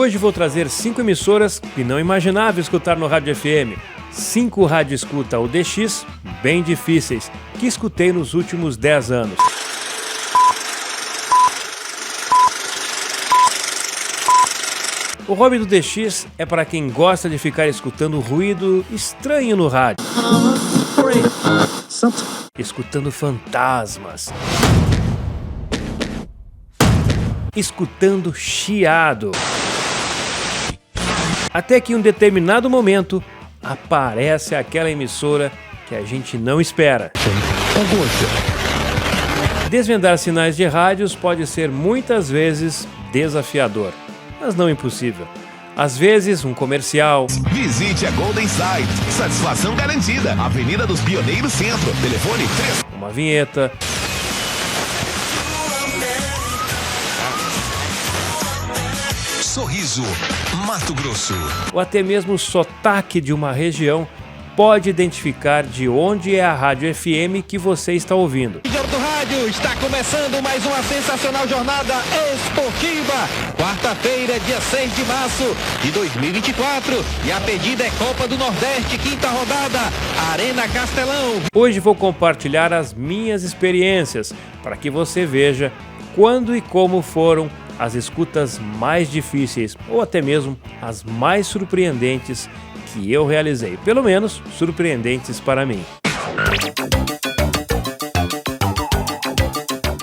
Hoje vou trazer 5 emissoras que não imaginava escutar no rádio FM. 5 rádio escuta UDX bem difíceis que escutei nos últimos 10 anos. O hobby do DX é para quem gosta de ficar escutando ruído estranho no rádio. Escutando fantasmas. Escutando chiado. Até que em um determinado momento aparece aquela emissora que a gente não espera. Desvendar sinais de rádios pode ser muitas vezes desafiador, mas não impossível. Às vezes, um comercial. Visite a Golden Site. Satisfação garantida. Avenida dos Pioneiros Centro. Telefone 3. Uma vinheta. Sorriso, Mato Grosso. Ou até mesmo o sotaque de uma região pode identificar de onde é a rádio FM que você está ouvindo. Do rádio, está começando mais uma sensacional jornada esportiva. Quarta-feira, dia 6 de março de 2024. E a pedida é Copa do Nordeste, quinta rodada, Arena Castelão. Hoje vou compartilhar as minhas experiências para que você veja quando e como foram as escutas mais difíceis ou até mesmo as mais surpreendentes que eu realizei. Pelo menos surpreendentes para mim.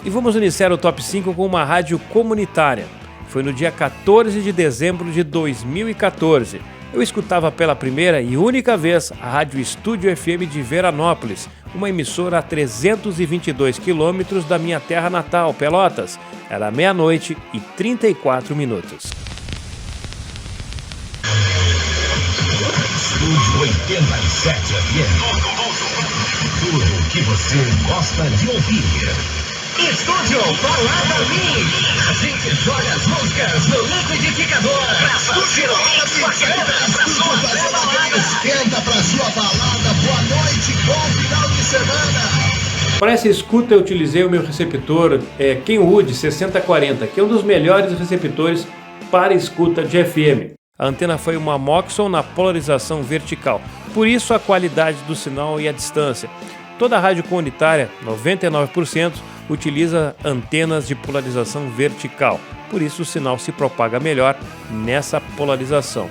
E vamos iniciar o Top 5 com uma rádio comunitária. Foi no dia 14 de dezembro de 2014. Eu escutava pela primeira e única vez a Rádio Estúdio FM de Veranópolis, uma emissora a 322 quilômetros da minha terra natal, Pelotas. Era 00:34. Estúdio 87 FM. Tudo o que você gosta de ouvir. Estúdio Balada Mix. A gente joga as músicas no liquidificador. Pra sua balada. Esquenta pra sua balada. Boa noite, bom final de semana. Para essa escuta eu utilizei o meu receptor Kenwood 6040, que é um dos melhores receptores para escuta de FM. A antena foi uma Moxon na polarização vertical, por isso a qualidade do sinal e a distância. Toda a rádio comunitária, 99%, utiliza antenas de polarização vertical, por isso o sinal se propaga melhor nessa polarização.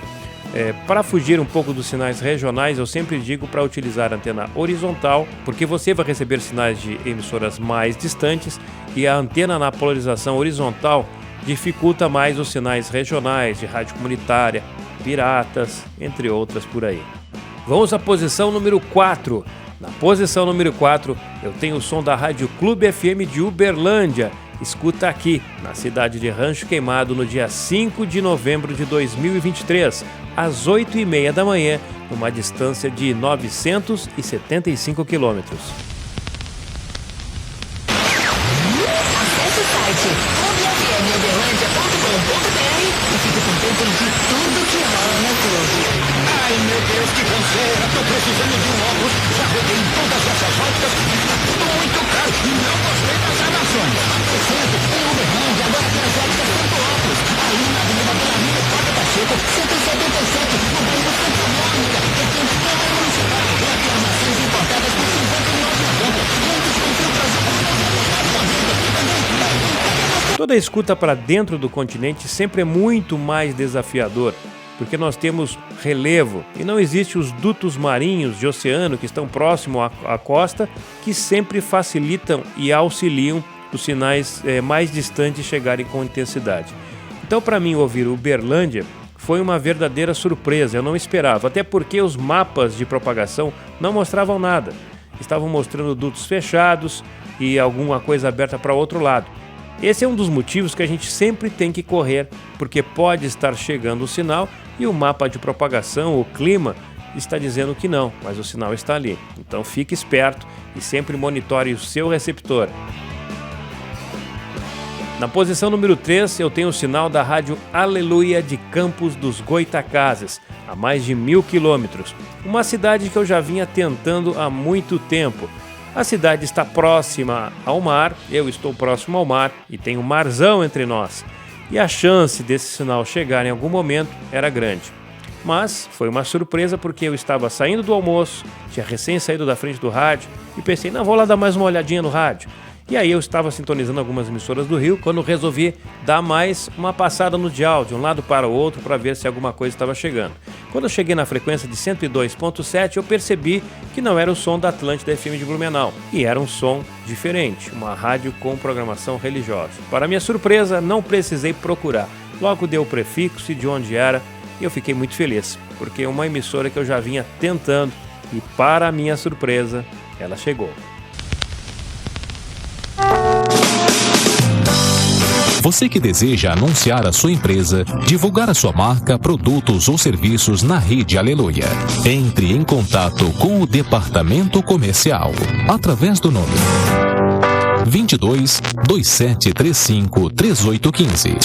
Para fugir um pouco dos sinais regionais, eu sempre digo para utilizar a antena horizontal, porque você vai receber sinais de emissoras mais distantes e a antena na polarização horizontal dificulta mais os sinais regionais de rádio comunitária, piratas, entre outras por aí. Vamos à posição número 4. Na posição número 4, eu tenho o som da Rádio Clube FM de Uberlândia. Escuta aqui, na cidade de Rancho Queimado, no dia 5 de novembro de 2023, às 8h30 da manhã, numa distância de 975 quilômetros. Acesse o site clubefmuberlandia.com.br e fique por dentro de tudo que rola no clube. Ai, meu Deus, que canseira. Tô precisando de um óculos. Já rodei em todas essas óticas. Tudo muito caro. Não gostei das armações. Oferecendo em Uberlândia, agora tem as óticas Santo Óculos. Ali na Avenida Bela Vista, Porta da Chico, 177, no bairro Santa Mônica. Tem toda a municipal. Lá tem armações importadas por R$59,90. Lentes com filtros Toda a escuta para dentro do continente sempre é muito mais desafiador, porque nós temos relevo e não existem os dutos marinhos de oceano que estão próximos à costa, que sempre facilitam e auxiliam os sinais mais distantes chegarem com intensidade. Então, para mim, ouvir Uberlândia foi uma verdadeira surpresa, eu não esperava, até porque os mapas de propagação não mostravam nada. Estavam mostrando dutos fechados e alguma coisa aberta para o outro lado. Esse é um dos motivos que a gente sempre tem que correr, porque pode estar chegando o sinal e o mapa de propagação, o clima, está dizendo que não, mas o sinal está ali. Então fique esperto e sempre monitore o seu receptor. Na posição número 3, eu tenho o sinal da Rádio Aleluia de Campos dos Goitacazes, a mais de 1.000 quilômetros. Uma cidade que eu já vinha tentando há muito tempo. A cidade está próxima ao mar, eu estou próximo ao mar e tem um marzão entre nós. e a chance desse sinal chegar em algum momento era grande. Mas foi uma surpresa porque eu estava saindo do almoço, tinha recém saído da frente do rádio e pensei, não, vou lá dar mais uma olhadinha no rádio. E aí eu estava sintonizando algumas emissoras do Rio quando resolvi dar mais uma passada no dial, de um lado para o outro, para ver se alguma coisa estava chegando. Quando eu cheguei na frequência de 102.7, eu percebi que não era o som da Atlântida FM de Blumenau, e era um som diferente, uma rádio com programação religiosa. Para minha surpresa, não precisei procurar. Logo deu o prefixo e de onde era, e eu fiquei muito feliz, porque é uma emissora que eu já vinha tentando, e para minha surpresa, ela chegou. Você que deseja anunciar a sua empresa, divulgar a sua marca, produtos ou serviços na Rede Aleluia. Entre em contato com o departamento comercial através do número 22 2735 3815,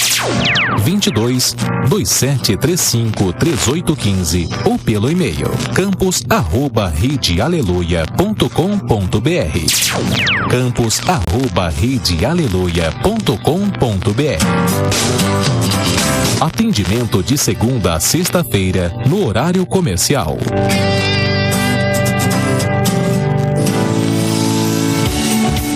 22 2735 3815 ou pelo e-mail campus@redealeluia.com.br, campus@redealeluia.com.br. Atendimento de segunda a sexta-feira no horário comercial.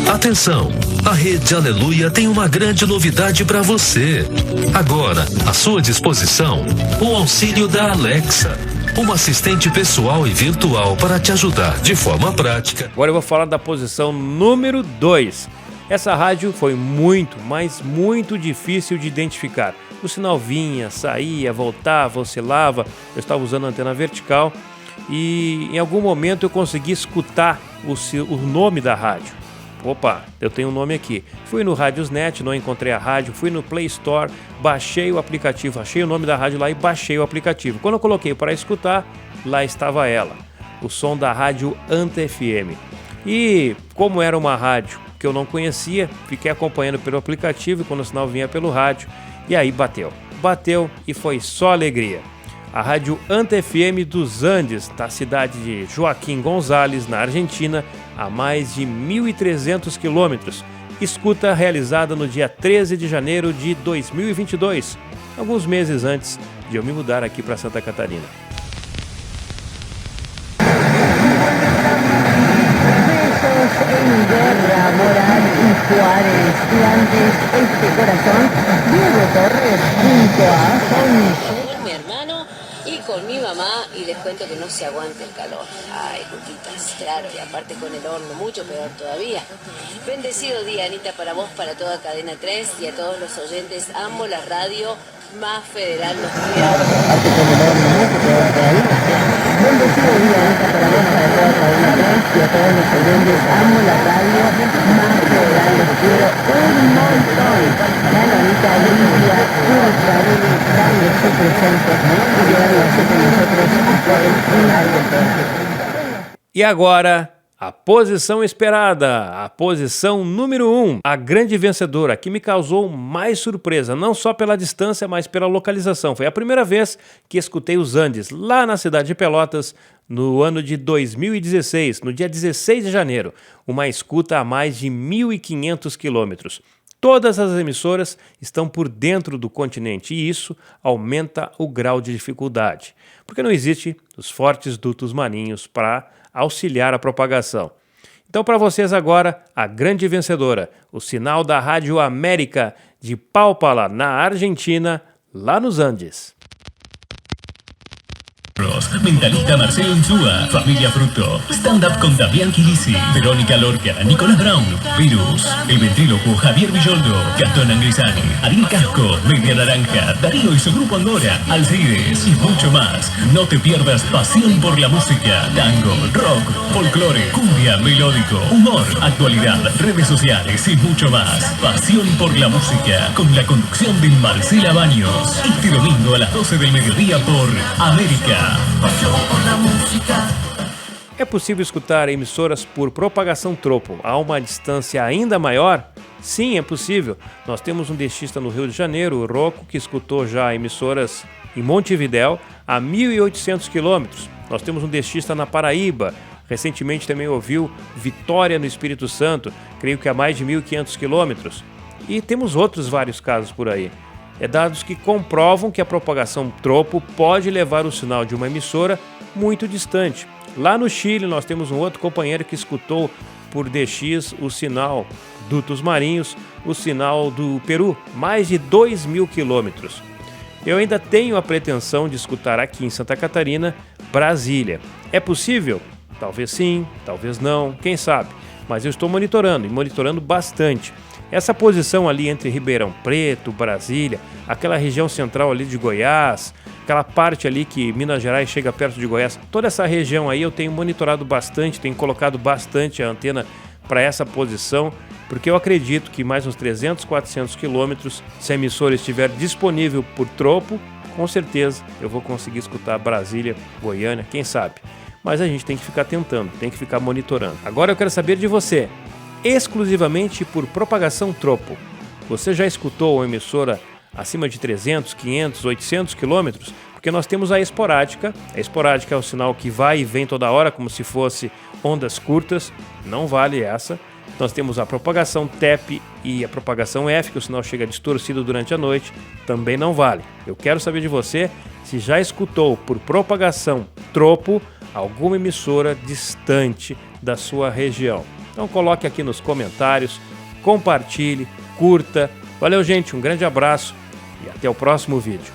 Atenção! A Rede Aleluia tem uma grande novidade para você. Agora, à sua disposição, o auxílio da Alexa, uma assistente pessoal e virtual para te ajudar de forma prática. Agora eu vou falar da posição número 2. Essa rádio foi muito, mas muito difícil de identificar. O sinal vinha, saía, voltava, oscilava. Eu estava usando a antena vertical e em algum momento eu consegui escutar o nome da rádio. Opa, eu tenho um nome aqui. Fui no Radiosnet, não encontrei a rádio, fui no Play Store, baixei o aplicativo, achei o nome da rádio lá e baixei o aplicativo. Quando eu coloquei para escutar, lá estava ela, o som da rádio Anta FM. E como era uma rádio que eu não conhecia, fiquei acompanhando pelo aplicativo quando o sinal vinha pelo rádio, e aí bateu. Bateu e foi só alegria. A rádio Anta FM dos Andes, da cidade de Joaquim González, na Argentina, a mais de 1.300 quilômetros. Escuta realizada no dia 13 de janeiro de 2022, alguns meses antes de eu me mudar aqui para Santa Catarina. En guerra, Moral y Juárez, y antes este corazón, Diego Torres, junto a Fonse. Con mi hermano y con mi mamá, y les cuento que no se aguanta el calor. Ay, Luquitas, claro, y aparte con el horno, mucho peor todavía. Bendecido día, Anita, para vos, para toda Cadena 3 y a todos los oyentes. Amo la radio más federal los cuida. Bendecido día, Anita, para vos, para toda Cadena 3 y a todos los oyentes. Amo la radio más federal, los quiero un montón. La Anita, Lidia, Urcarelli, Radio su presente y quedarse con nosotros hasta el final del tiempo. E agora, a posição esperada, a posição número 1, a grande vencedora, que me causou mais surpresa, não só pela distância, mas pela localização. Foi a primeira vez que escutei os Andes, lá na cidade de Pelotas, no ano de 2016, no dia 16 de janeiro, uma escuta a mais de 1.500 quilômetros. Todas as emissoras estão por dentro do continente e isso aumenta o grau de dificuldade, porque não existe os fortes dutos marinhos para auxiliar a propagação. Então, para vocês agora, a grande vencedora, o sinal da Rádio América de Palpala, na Argentina, lá nos Andes. Mentalista Marcelo Insúa, Familia Fruto, Stand-Up con Damián Quilisi, Verónica Lorca, Nicolás Brown, Virus, El Ventríloco Javier Villoldo, Gastón Angrisani, Ariel Casco, Media Naranja, Darío y su grupo Angora, Alcides y mucho más. No te pierdas pasión por la música, tango, rock, folclore, cumbia, melódico, humor, actualidad, redes sociales y mucho más. Pasión por la música, con la conducción de Marcela Baños. Este domingo a las 12 del mediodía por América. É possível escutar emissoras por propagação tropo a uma distância ainda maior? Sim, é possível. Nós temos um destista no Rio de Janeiro, o Rocco, que escutou já emissoras em Montevidéu a 1.800 quilômetros. Nós temos um destista na Paraíba. Recentemente também ouviu Vitória no Espírito Santo, creio que a mais de 1.500 quilômetros. E temos outros vários casos por aí. dados que comprovam que a propagação tropo pode levar o sinal de uma emissora muito distante. Lá no Chile nós temos um outro companheiro que escutou por DX o sinal dutos marinhos, o sinal do Peru, mais de 2.000 quilômetros. Eu ainda tenho a pretensão de escutar aqui em Santa Catarina, Brasília. É possível? Talvez sim, talvez não, quem sabe. Mas eu estou monitorando, e monitorando bastante. Essa posição ali entre Ribeirão Preto, Brasília, aquela região central ali de Goiás, aquela parte ali que Minas Gerais chega perto de Goiás, toda essa região aí eu tenho monitorado bastante, tenho colocado bastante a antena para essa posição, porque eu acredito que mais uns 300, 400 quilômetros, se a emissora estiver disponível por tropo, com certeza eu vou conseguir escutar Brasília, Goiânia, quem sabe. Mas a gente tem que ficar tentando, tem que ficar monitorando. Agora eu quero saber de você, exclusivamente por propagação tropo. Você já escutou uma emissora acima de 300, 500, 800 quilômetros? Porque nós temos a esporádica. A esporádica é o sinal que vai e vem toda hora, como se fosse ondas curtas. Não vale essa. Nós temos a propagação TEP e a propagação F, que o sinal chega distorcido durante a noite. Também não vale. Eu quero saber de você se já escutou por propagação tropo alguma emissora distante da sua região. Então coloque aqui nos comentários, compartilhe, curta. Valeu, gente, um grande abraço e até o próximo vídeo.